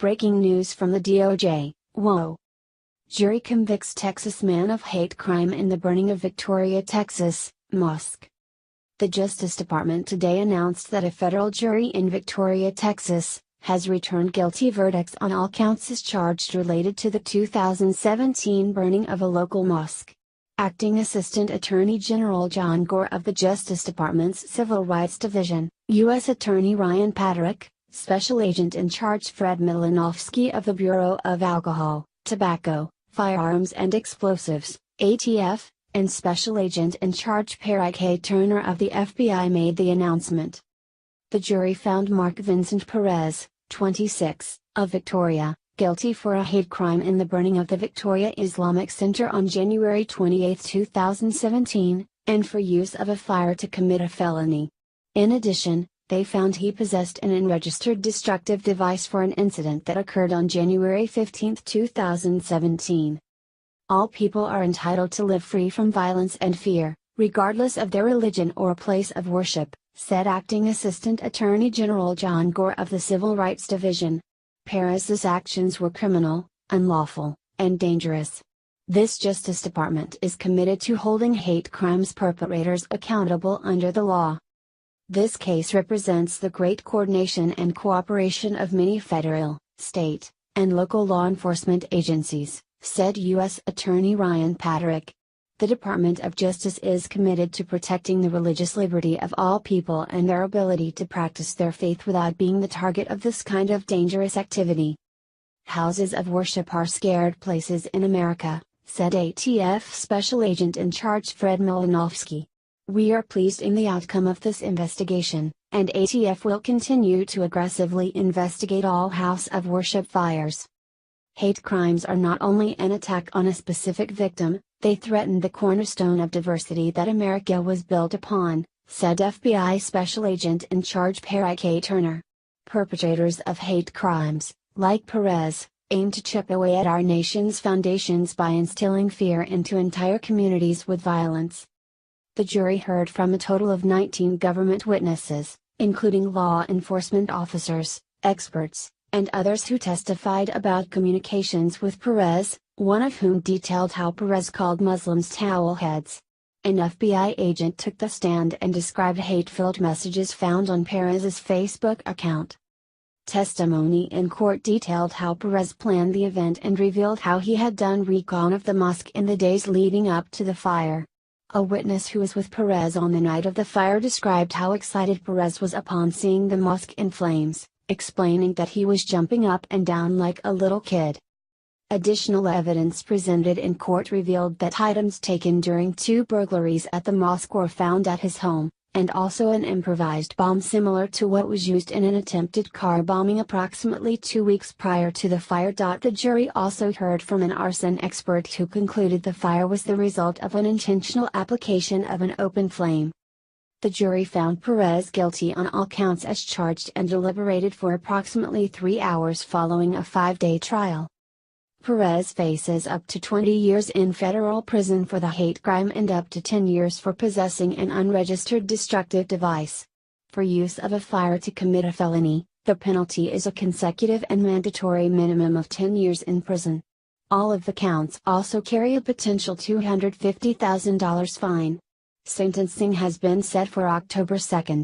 Breaking news from the DOJ, whoa. Jury convicts Texas man of hate crime in the burning of Victoria, Texas, Mosque. The Justice Department today announced that a federal jury in Victoria, Texas, has returned guilty verdicts on all counts as charged related to the 2017 burning of a local mosque. Acting Assistant Attorney General John Gore of the Justice Department's Civil Rights Division, U.S. Attorney Ryan Patrick, Special Agent in Charge Fred Milanowski of the Bureau of Alcohol, Tobacco, Firearms and Explosives, ATF, and Special Agent in Charge Perrye K Turner of the FBI made the announcement. The jury found Marq Vincent Perez, 26, of Victoria, guilty for a hate crime in the burning of the Victoria Islamic Center on January 28, 2017, and for use of a fire to commit a felony. In addition, they found he possessed an unregistered destructive device for an incident that occurred on January 15, 2017. All people are entitled to live free from violence and fear, regardless of their religion or place of worship, said Acting Assistant Attorney General John Gore of the Civil Rights Division. Perez's actions were criminal, unlawful, and dangerous. This Justice Department is committed to holding hate crimes perpetrators accountable under the law. This case represents the great coordination and cooperation of many federal, state, and local law enforcement agencies, said U.S. Attorney Ryan Patrick. The Department of Justice is committed to protecting the religious liberty of all people and their ability to practice their faith without being the target of this kind of dangerous activity. Houses of worship are scared places in America, said ATF Special Agent in Charge Fred Milanowski. We are pleased in the outcome of this investigation, and ATF will continue to aggressively investigate all house of worship fires. Hate crimes are not only an attack on a specific victim, they threaten the cornerstone of diversity that America was built upon, said FBI Special Agent in Charge Perrye K Turner. Perpetrators of hate crimes, like Perez, aim to chip away at our nation's foundations by instilling fear into entire communities with violence. The jury heard from a total of 19 government witnesses, including law enforcement officers, experts, and others who testified about communications with Perez, one of whom detailed how Perez called Muslims towelheads. An FBI agent took the stand and described hate-filled messages found on Perez's Facebook account. Testimony in court detailed how Perez planned the event and revealed how he had done recon of the mosque in the days leading up to the fire. A witness who was with Perez on the night of the fire described how excited Perez was upon seeing the mosque in flames, explaining that he was jumping up and down like a little kid. Additional evidence presented in court revealed that items taken during 2 burglaries at the mosque were found at his home, and also an improvised bomb similar to what was used in an attempted car bombing approximately 2 weeks prior to the fire. The jury also heard from an arson expert who concluded the fire was the result of an intentional application of an open flame. The jury found Perez guilty on all counts as charged and deliberated for approximately 3 hours following a 5-day trial. Perez faces up to 20 years in federal prison for the hate crime and up to 10 years for possessing an unregistered destructive device. For use of a fire to commit a felony, the penalty is a consecutive and mandatory minimum of 10 years in prison. All of the counts also carry a potential $250,000 fine. Sentencing has been set for October 2.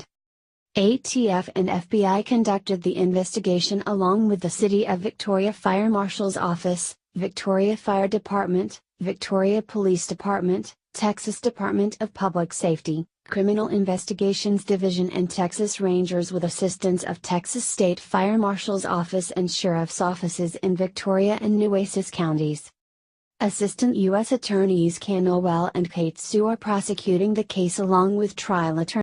ATF and FBI conducted the investigation along with the City of Victoria Fire Marshal's Office, Victoria Fire Department, Victoria Police Department, Texas Department of Public Safety, Criminal Investigations Division and Texas Rangers with assistance of Texas State Fire Marshal's Office and Sheriff's offices in Victoria and Nueces counties. Assistant U.S. Attorneys Noel and Kate Sue are prosecuting the case along with trial attorneys.